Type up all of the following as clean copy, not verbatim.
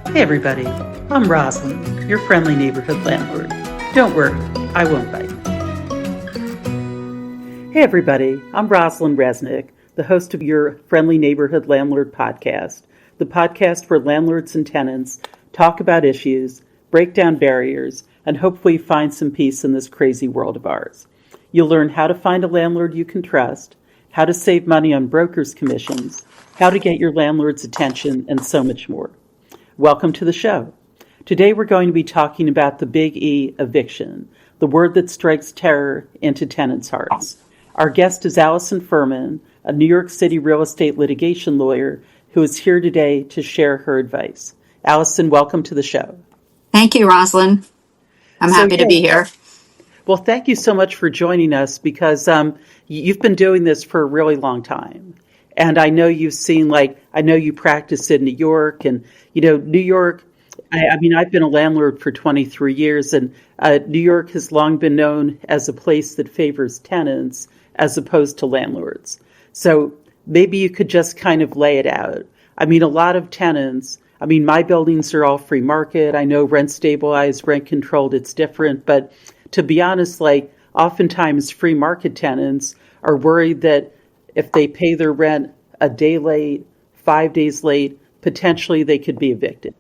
Hey everybody, I'm Rosalind, your friendly neighborhood landlord. Don't worry, I won't bite. Hey everybody, I'm Rosalind Resnick, the host of your friendly neighborhood landlord podcast, the podcast where landlords and tenants talk about issues, break down barriers, and hopefully find some peace in this crazy world of ours. You'll learn how to find a landlord you can trust, how to save money on brokers' commissions, how to get your landlord's attention, and so much more. Welcome to the show. Today we're going to be talking about the big E, eviction, the word that strikes terror into tenants' hearts. Our guest is Allison Furman, a New York City real estate litigation lawyer who is here today to share her advice. Allison, welcome to the show. Thank you, Rosalind. I'm happy to be here. Well, thank you so much for joining us because you've been doing this for a really long time. And I know you've seen, I know you practice in New York and, New York, I've been a landlord for 23 years and New York has long been known as a place that favors tenants as opposed to landlords. So maybe you could just kind of lay it out. A lot of tenants, my buildings are all free market. I know rent stabilized, rent controlled, it's different. But to be honest, oftentimes free market tenants are worried that if they pay their rent a day late, 5 days late, potentially they could be evicted.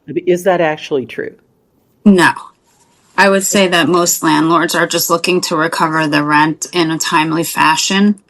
Is that actually true? No. I would say that most landlords are just looking to recover the rent in a timely fashion.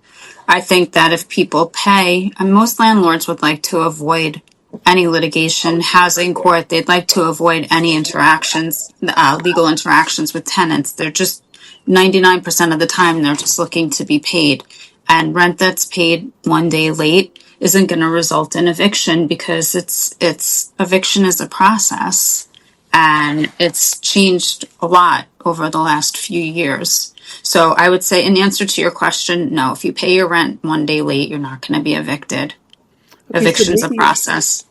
I think that if people pay, and most landlords would like to avoid any litigation, housing court, they'd like to avoid any interactions, legal interactions with tenants. They're just 99% of the time, they're just looking to be paid. And rent that's paid 1 day late isn't going to result in eviction because it's eviction is a process and it's changed a lot over the last few years. So I would say in answer to your question, no, if you pay your rent 1 day late, you're not going to be evicted. Okay, eviction is a process.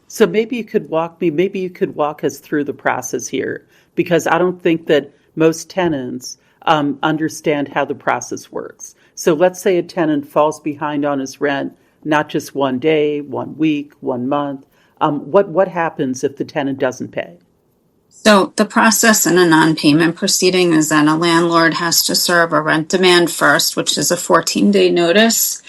So maybe you could walk us through the process here, because I don't think that most tenants understand how the process works. So let's say a tenant falls behind on his rent, not just 1 day, 1 week, 1 month. What happens if the tenant doesn't pay? So the process in a non-payment proceeding is that a landlord has to serve a rent demand first, which is a 14-day notice.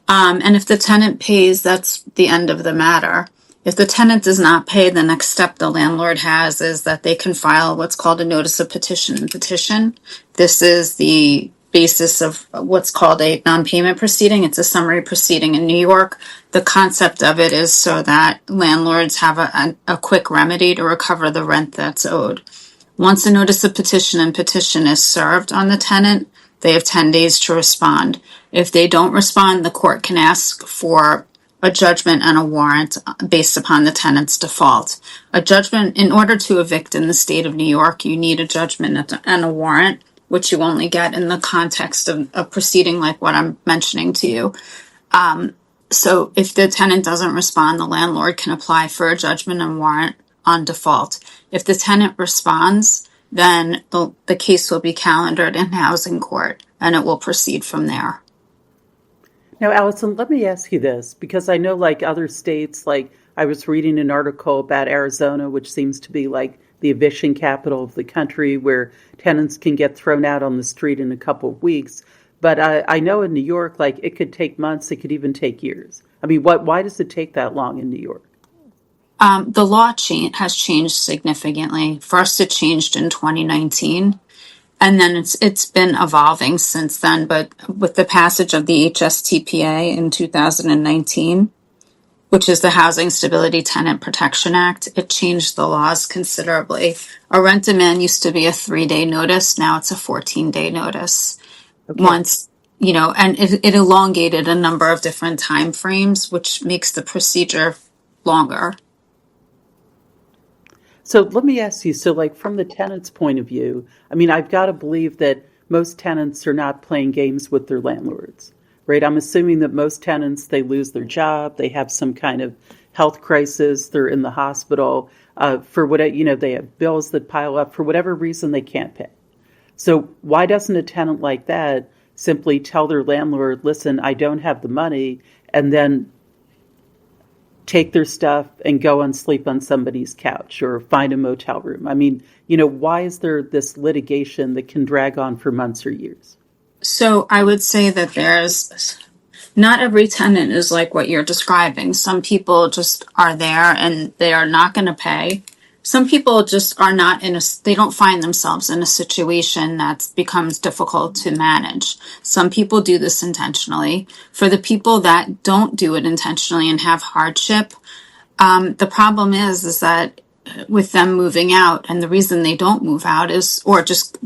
And if the tenant pays, that's the end of the matter. If the tenant does not pay, the next step the landlord has is that they can file what's called a notice of petition and petition. This is the basis of what's called a non-payment proceeding. It's a summary proceeding in New York. The concept of it is so that landlords have a quick remedy to recover the rent that's owed. Once a notice of petition and petition is served on the tenant, they have 10 days to respond. If they don't respond, the court can ask for a judgment and a warrant based upon the tenant's default. A judgment, in order to evict in the state of New York, you need a judgment and a warrant, which you only get in the context of a proceeding like what I'm mentioning to you. So if the tenant doesn't respond, the landlord can apply for a judgment and warrant on default. If the tenant responds, then the case will be calendared in housing court and it will proceed from there. Now, Allison, let me ask you this, because I know other states, I was reading an article about Arizona, which seems to be the eviction capital of the country, where tenants can get thrown out on the street in a couple of weeks. But I know in New York, it could take months, it could even take years. Why does it take that long in New York? The law has changed significantly. First, it changed in 2019, and then it's been evolving since then. But with the passage of the HSTPA in 2019, which is the Housing Stability Tenant Protection Act, it changed the laws considerably. A rent demand used to be a 3-day notice. Now it's a 14-day notice. Okay. Once, and it elongated a number of different time frames, which makes the procedure longer. So let me ask you, from the tenant's point of view, I've got to believe that most tenants are not playing games with their landlords, right? I'm assuming that most tenants, they lose their job, they have some kind of health crisis, they're in the hospital, for whatever, they have bills that pile up, for whatever reason they can't pay. So why doesn't a tenant like that simply tell their landlord, listen, I don't have the money, and then take their stuff and go and sleep on somebody's couch or find a motel room. I mean, why is there this litigation that can drag on for months or years? So I would say that there's not every tenant is like what you're describing. Some people just are there and they are not going to pay. Some people just are not they don't find themselves in a situation that becomes difficult to manage. Some people do this intentionally. For the people that don't do it intentionally and have hardship, the problem is that with them moving out, and the reason they don't move out is, or just,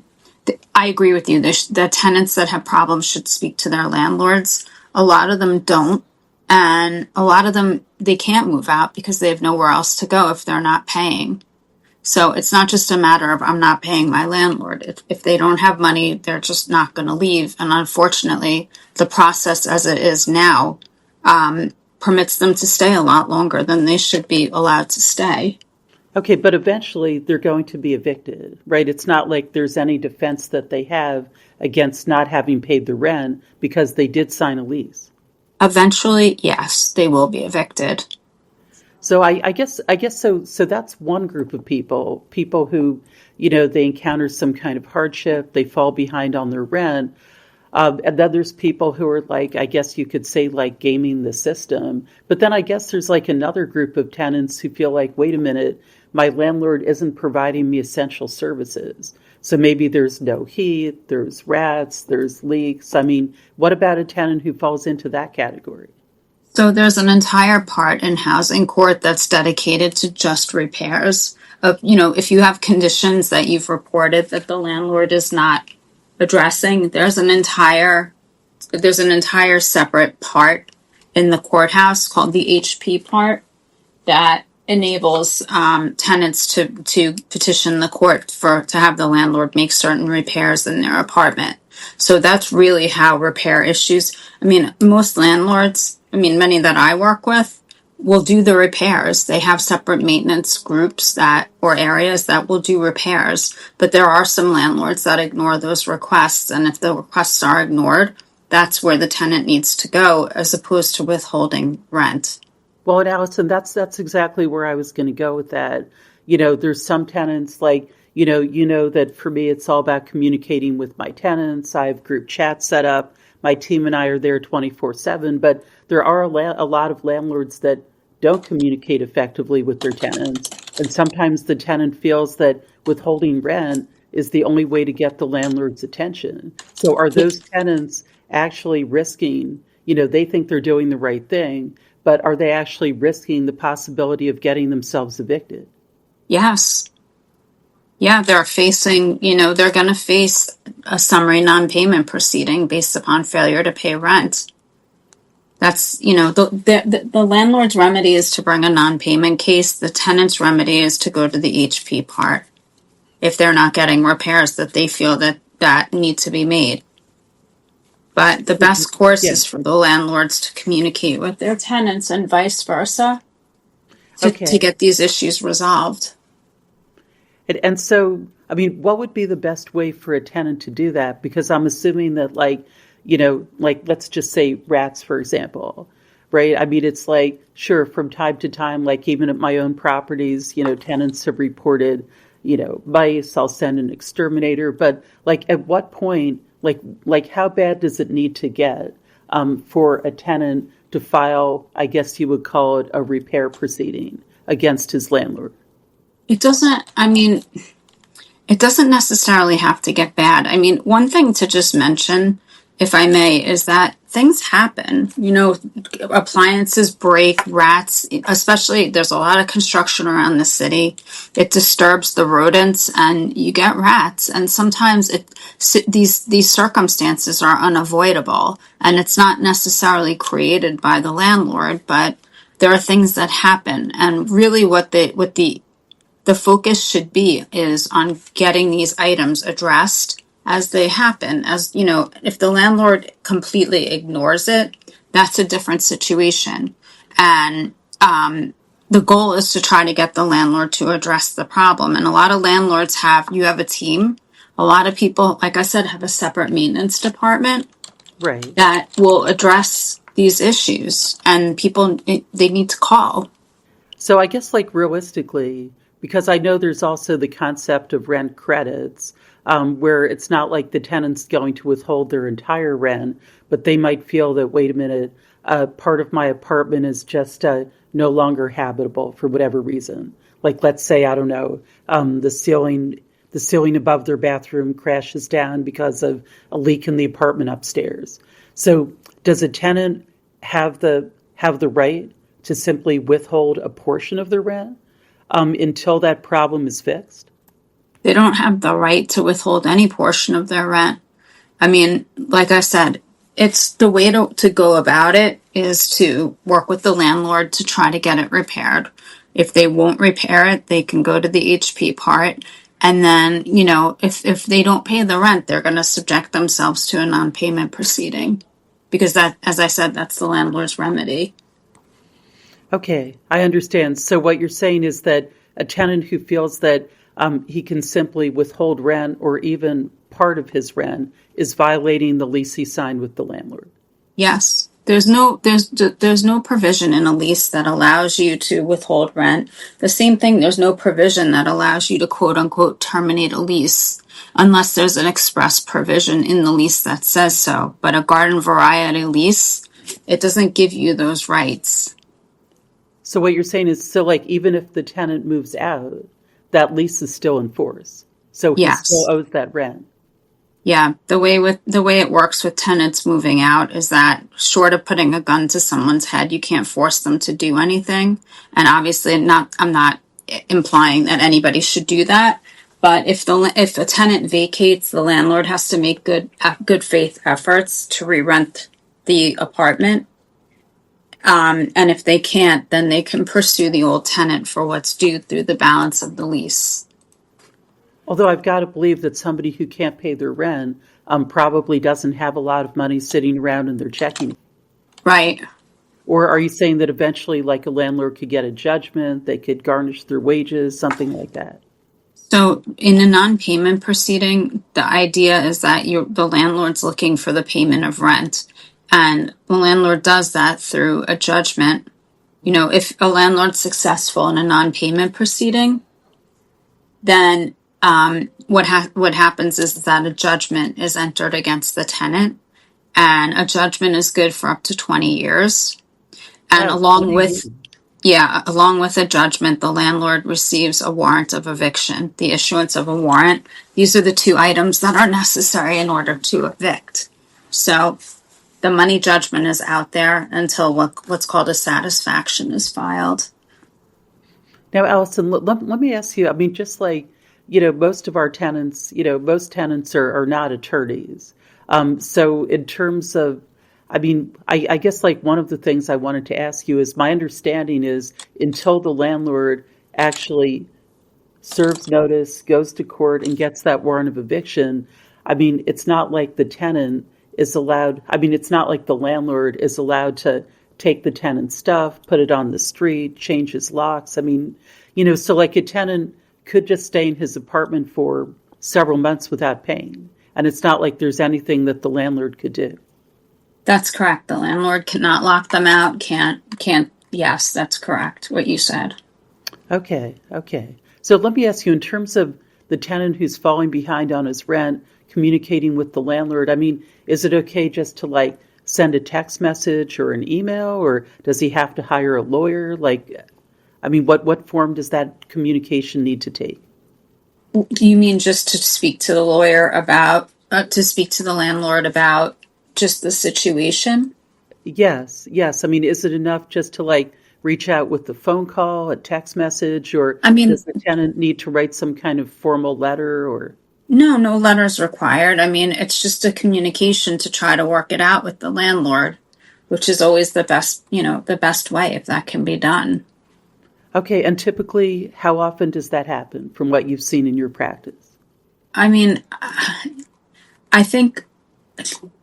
I agree with you, the tenants that have problems should speak to their landlords. A lot of them don't. And a lot of them, they can't move out because they have nowhere else to go if they're not paying. So it's not just a matter of I'm not paying my landlord. If they don't have money, they're just not going to leave. And unfortunately, the process as it is now permits them to stay a lot longer than they should be allowed to stay. Okay, but eventually they're going to be evicted, right? It's not like there's any defense that they have against not having paid the rent because they did sign a lease. Eventually, yes, they will be evicted. So I guess so that's one group of people who, they encounter some kind of hardship, they fall behind on their rent. And then there's people who are like, I guess you could say like gaming the system. But then I guess there's like another group of tenants who feel like, wait a minute, my landlord isn't providing me essential services. So maybe there's no heat, there's rats, there's leaks. I mean, what about a tenant who falls into that category? So there's an entire part in housing court that's dedicated to just repairs of, if you have conditions that you've reported that the landlord is not addressing, there's an entire separate part in the courthouse called the HP part that enables tenants to petition the court to have the landlord make certain repairs in their apartment. So that's really how repair issues. I mean, most landlords, many that I work with, will do the repairs. They have separate maintenance groups or areas that will do repairs. But there are some landlords that ignore those requests. And if the requests are ignored, that's where the tenant needs to go as opposed to withholding rent. Well, and Allison, that's exactly where I was going to go with that. There's some tenants like, that for me, it's all about communicating with my tenants. I have group chats set up. My team and I are there 24/7, but there are a lot of landlords that don't communicate effectively with their tenants. And sometimes the tenant feels that withholding rent is the only way to get the landlord's attention. So are those tenants actually risking, they think they're doing the right thing, but are they actually risking the possibility of getting themselves evicted? Yes. Yeah, they're going to face a summary non-payment proceeding based upon failure to pay rent. That's, the landlord's remedy is to bring a non-payment case. The tenant's remedy is to go to the HP part if they're not getting repairs that they feel that need to be made. But the best course is for the landlords to communicate with their tenants and vice versa to get these issues resolved. And so, what would be the best way for a tenant to do that? Because I'm assuming that, let's just say rats, for example, right? It's like, sure, from time to time, like even at my own properties, tenants have reported, mice, I'll send an exterminator. But like, at what point, like how bad does it need to get for a tenant to file, I guess you would call it a repair proceeding against his landlord? It doesn't necessarily have to get bad. One thing to just mention, if I may, is that things happen. Appliances break, rats, especially there's a lot of construction around the city. It disturbs the rodents and you get rats. And sometimes these circumstances are unavoidable and it's not necessarily created by the landlord, but there are things that happen. And really what the focus should be is on getting these items addressed as they happen. If the landlord completely ignores it, that's a different situation. And the goal is to try to get the landlord to address the problem. And a lot of landlords you have a team. A lot of people, like I said, have a separate maintenance department right, that will address these issues, and they need to call. So I guess like realistically, because I know there's also the concept of rent credits, where it's not like the tenant's going to withhold their entire rent, but they might feel that, wait a minute, part of my apartment is just no longer habitable for whatever reason. Like let's say, I don't know, the ceiling above their bathroom crashes down because of a leak in the apartment upstairs. So does a tenant have the right to simply withhold a portion of the rent until that problem is fixed? They don't have the right to withhold any portion of their rent. I mean, like I said, it's the way to go about it is to work with the landlord to try to get it repaired. If they won't repair it, they can go to the HP part. And then, if they don't pay the rent, they're going to subject themselves to a non-payment proceeding. Because that, as I said, that's the landlord's remedy. Okay, I understand. So what you're saying is that a tenant who feels that he can simply withhold rent or even part of his rent is violating the lease he signed with the landlord. Yes. There's no provision in a lease that allows you to withhold rent. The same thing, there's no provision that allows you to quote unquote terminate a lease unless there's an express provision in the lease that says so. But a garden variety lease, it doesn't give you those rights. So what you're saying is, so like even if the tenant moves out, that lease is still in force. So he still Yes. owes that rent. Yeah, the way it works with tenants moving out is that short of putting a gun to someone's head, you can't force them to do anything. And obviously I'm not implying that anybody should do that, but if a tenant vacates, the landlord has to make good faith efforts to re-rent the apartment. And if they can't, then they can pursue the old tenant for what's due through the balance of the lease. Although I've got to believe that somebody who can't pay their rent probably doesn't have a lot of money sitting around in their checking. Right. Or are you saying that eventually, like a landlord could get a judgment, they could garnish their wages, something like that? So in a non-payment proceeding, the idea is that the landlord's looking for the payment of rent. And the landlord does that through a judgment. If a landlord's successful in a non-payment proceeding, then what happens is that a judgment is entered against the tenant, and a judgment is good for up to 20 years. And Wow, along 20 years. with a judgment, the landlord receives a warrant of eviction, the issuance of a warrant. These are the two items that are necessary in order to evict. So the money judgment is out there until what's called a satisfaction is filed. Now, Allison, let me ask you, I mean, just like, most of our tenants, most tenants are not attorneys. So in terms of, I mean, I guess like one of the things I wanted to ask you is my understanding is until the landlord actually serves notice, goes to court and gets that warrant of eviction, I mean, it's not like the tenant is allowed, I mean, it's not like the landlord is allowed to take the tenant's stuff, put it on the street, change his locks. I mean, so like a tenant could just stay in his apartment for several months without paying. And it's not like there's anything that the landlord could do. That's correct. The landlord cannot lock them out, can't, yes, that's correct, what you said. Okay, okay. So let me ask you, in terms of the tenant who's falling behind on his rent, communicating with the landlord, I mean, is it okay just to like send a text message or an email, or does he have to hire a lawyer? Like, I mean, what form does that communication need to take? Do you mean just to speak to the to speak to the landlord about just the situation? Yes, yes. I mean, is it enough just to like reach out with the phone call, a text message, or I mean, does the tenant need to write some kind of formal letter or? no letters required. I mean, it's just a communication to try to work it out with the landlord, which is always the best way if that can be done. Okay, and typically, how often does that happen from what you've seen in your practice? I mean, I think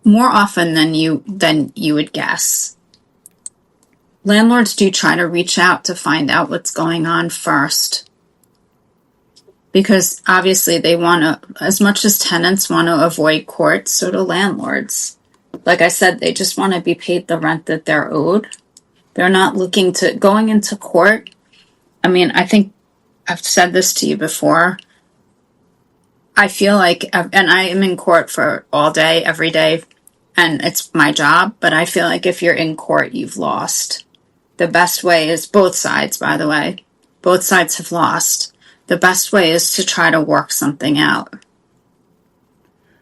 more often than you would guess. Landlords do try to reach out to find out what's going on first. Because obviously they want to, as much as tenants want to avoid court, so do landlords. like I said, they just want to be paid the rent that they're owed. They're not looking to going into court. I mean, I think I've said this to you before. I feel like, and I am in court for all day, every day, and it's my job, but I feel like if you're in court, you've lost. The best way is both sides, by the way. Both sides have lost. The best way is to try to work something out.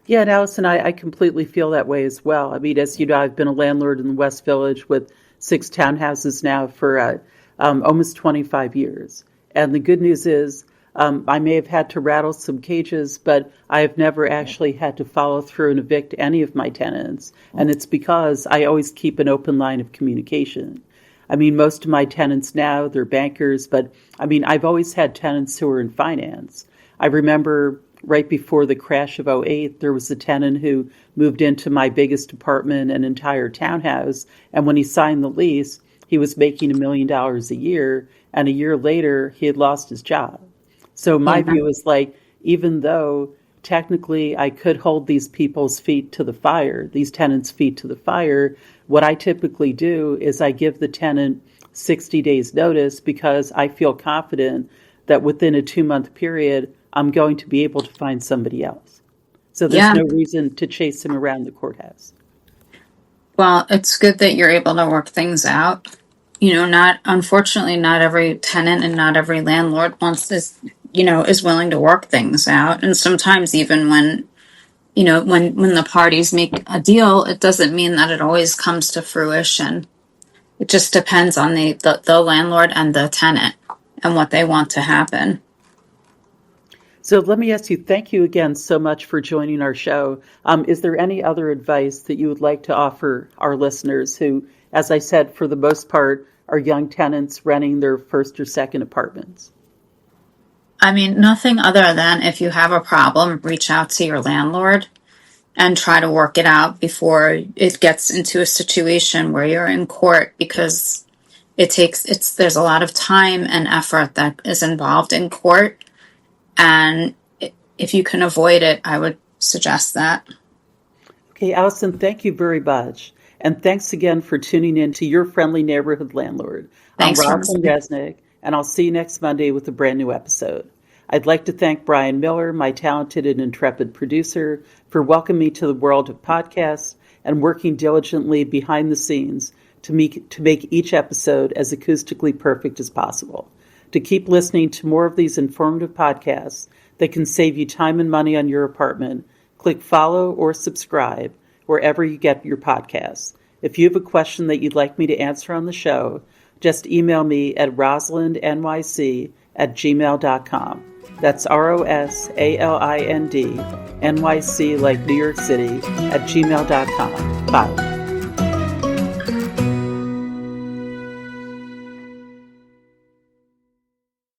Yeah, and Allison, I completely feel that way as well. I mean, as you know, I've been a landlord in the West Village with 6 townhouses now for almost 25 years. And the good news is I may have had to rattle some cages, but I have never actually had to follow through and evict any of my tenants. And it's because I always keep an open line of communication. I mean, most of my tenants now, they're bankers, but I mean, I've always had tenants who are in finance. I remember right before the crash of '08, there was a tenant who moved into my biggest apartment and entire townhouse. And when he signed the lease, he was making $1 million a year. And a year later, he had lost his job. So my view is like, even though technically I could hold these people's feet to the fire, these tenants' feet to the fire, what I typically do is I give the tenant 60 days notice because I feel confident that within a 2-month period, I'm going to be able to find somebody else. So there's no reason to chase him around the courthouse. Well, it's good that you're able to work things out. You know, unfortunately, not every tenant and not every landlord is willing to work things out. And sometimes even when the parties make a deal, it doesn't mean that it always comes to fruition. It just depends on the landlord and the tenant and what they want to happen. So let me ask you, thank you again so much for joining our show. Is there any other advice that you would like to offer our listeners who, as I said, for the most part, are young tenants renting their first or second apartments? I mean, nothing other than if you have a problem, reach out to your landlord and try to work it out before it gets into a situation where you're in court, because there's a lot of time and effort that is involved in court. And if you can avoid it, I would suggest that. Okay, Allison, thank you very much. And thanks again for tuning in to Your Friendly Neighborhood Landlord. Thanks, I'm Rosalind Resnick, and I'll see you next Monday with a brand new episode. I'd like to thank Brian Miller, my talented and intrepid producer, for welcoming me to the world of podcasts and working diligently behind the scenes to make each episode as acoustically perfect as possible. To keep listening to more of these informative podcasts that can save you time and money on your apartment, click follow or subscribe wherever you get your podcasts. If you have a question that you'd like me to answer on the show, just email me at rosalindnyc@gmail.com. That's ROSALIND NYC like New York City @gmail.com. Bye.